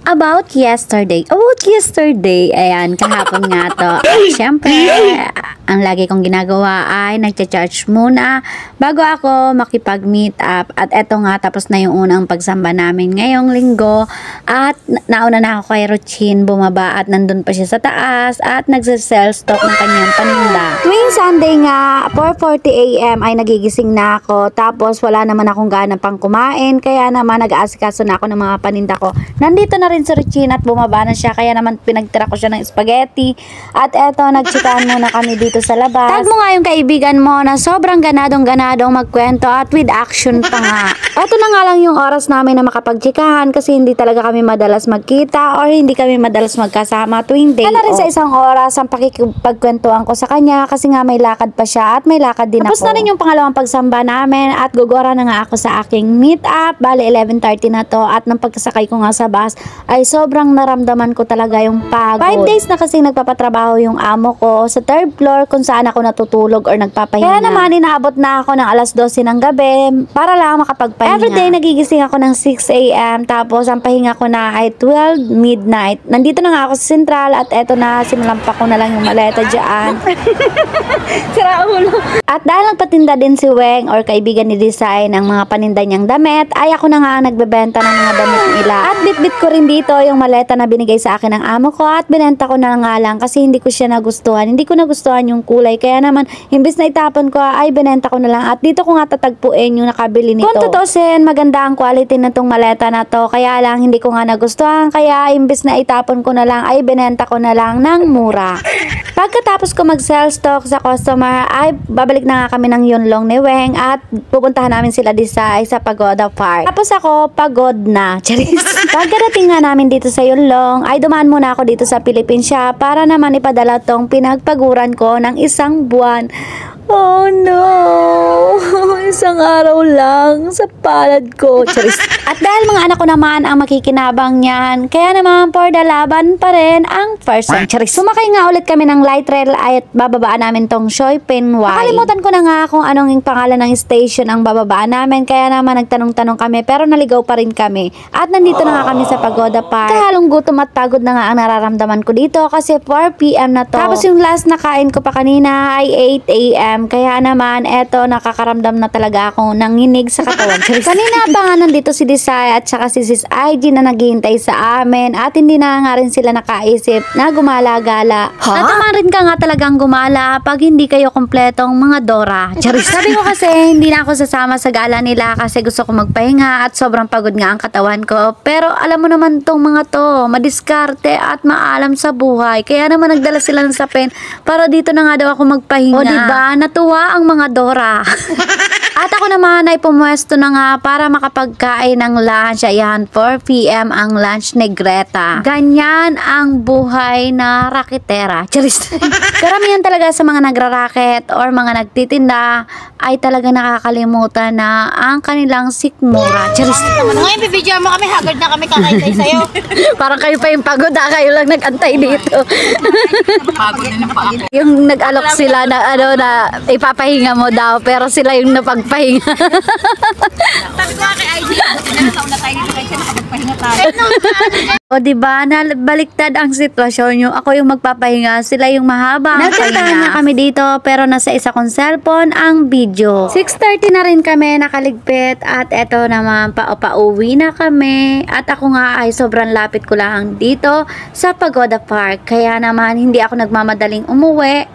About yesterday. Ayan, kahapon nga to. Siyempre, ang lagi kong ginagawa ay nagcha-charge muna bago ako makipag-meet up. At eto nga, tapos na yung unang pagsamba namin ngayong linggo. At nauna na ako kay Ruchin, bumaba at nandun pa siya sa taas at nagsa-sell stock ng kanyang paninda. Tuwing Sunday nga, 4:40 AM ay nagigising na ako. Tapos wala naman akong gana pang kumain. Kaya naman nag-aasikaso na ako ng mga paninda ko. Nandito na rin si Ruchin at bumaba na siya. Kaya naman pinagtira ko siya ng spaghetti. At eto, nagchikahan muna kami dito sa labas. Tag mo nga yung kaibigan mo na sobrang ganadong magkwento at with action pa nga. Eto na nga lang yung oras namin na makapagchikahan kasi hindi talaga kami madalas magkita or hindi kami madalas magkasama tuwing day. Kaya na rin sa isang oras ang pakikipagkwentuhan ko sa kanya kasi nga may lakad pa siya at may lakad din ako. Tapos na rin yung pangalawang pagsamba namin at gugora na nga ako sa aking meet up. Bale, 11:30 na to at nang pagkasakay ko nga sa bus ay sobrang naramdaman ko talaga yung pagod. 5 days na kasi nagpapatrabaho yung amo ko sa 3rd floor kung saan ako natutulog or nagpapahinga. Kaya naman inaabot na ako ng alas 12 ng gabi para lang makapagpahinga. Everyday nagigising ako ng 6 AM tapos ang pahinga ko na ay 12 midnight. Nandito na nga ako sa Central at eto na, sinalampak ko na lang yung maleta dyan. Sira ulo. At dahil nagpatinda din si Weng or kaibigan ni Design ng mga paninda niyang damit, ay ako na nga ang nagbebenta ng mga damit nila. At bitbit ko rin dito yung maleta na binigay sa akin ng amo ko at binenta ko na nga lang kasi hindi ko siya nagustuhan. Hindi ko nagustuhan yung kulay. Kaya naman, imbis na itapon ko ay binenta ko na lang. At dito ko nga tatagpuin yung nakabili nito. Kung tutusin, maganda ang quality na tong maleta na to. Kaya lang, hindi ko nga nagustuhan. Kaya imbis na itapon ko na lang ay binenta ko na lang ng mura. Pagkatapos ko mag-sell stock sa customer ay babalik na nga kami ng Yunlong ni Weng at pupuntahan namin sila Disay sa Pagoda Park. Tapos ako pagod na. Charis. Pagkadating nga namin dito sa Yunlong ay dumaan muna ako dito sa Philippine Shop para naman ipadala tong pinagpaguran ko ng 1 buwan. Oh no! Isang araw lang sa palad ko. Charis. At dahil mga anak ko naman ang makikinabang niyan, kaya naman for the laban pa rin ang person. Charis. Sumakay nga ulit kami ng light rail at bababaan namin tong Shoy Penway. Nakalimutan ko na nga kung anong yung pangalan ng station ang bababaan namin, kaya naman nagtanong-tanong kami pero naligaw pa rin kami. At nandito na nga kami sa Pagoda Park. Kahalong gutom at pagod na nga ang nararamdaman ko dito kasi 4 PM na to. Tapos yung last na kain ko pa kanina ay 8 AM. Kaya naman, eto, nakakaramdam na talaga ako ng nginig sa katawan. Kanina pa nga nandito si Desai at saka si Sis IG na naghihintay sa amin at hindi na nga rin sila nakaisip na gumala-gala. Natuman rin ka nga talagang gumala pag hindi kayo kompletong mga Dora. Charis. Sabi ko kasi, hindi na ako sasama sa gala nila kasi gusto ko magpahinga at sobrang pagod nga ang katawan ko. Pero alam mo naman tong mga to, madiskarte at maalam sa buhay. Kaya naman nagdala sila ng sapin para dito na nga daw ako magpahinga. O diba, natuwa ang mga Dora. At ako naman ay pumuesto na nga para makapagkain ng lunch. Ayan, 4 PM ang lunch ni Greta. Ganyan ang buhay na raketera. Charis. Karamihan talaga sa mga nagraraket or mga nagtitinda ay talaga nakakalimutan na ang kanilang sikmura. Charis. Ngayon, bibidyo mo kami, haggard na kami kakaintay sa'yo. Parang kayo pa yung pagod, kayo lang nag-antay dito. Pagod na pa ako. Yung nag-alok sila na ano na ipapahinga mo daw pero sila yung napagpahinga. Sabi ko nga kay IG, nauna tayo dito kasi nakapagpahinga tayo. O diba, baliktad ang sitwasyon nyo. Ako yung magpapahinga, sila yung mahaba ang pahinga. Na kami dito pero nasa isa kong cellphone ang video. 6:30 na rin kami nakaligpit at eto naman pauwi na kami. At ako nga ay sobrang lapit ko lang dito sa Pagoda Park. Kaya naman hindi ako nagmamadaling umuwi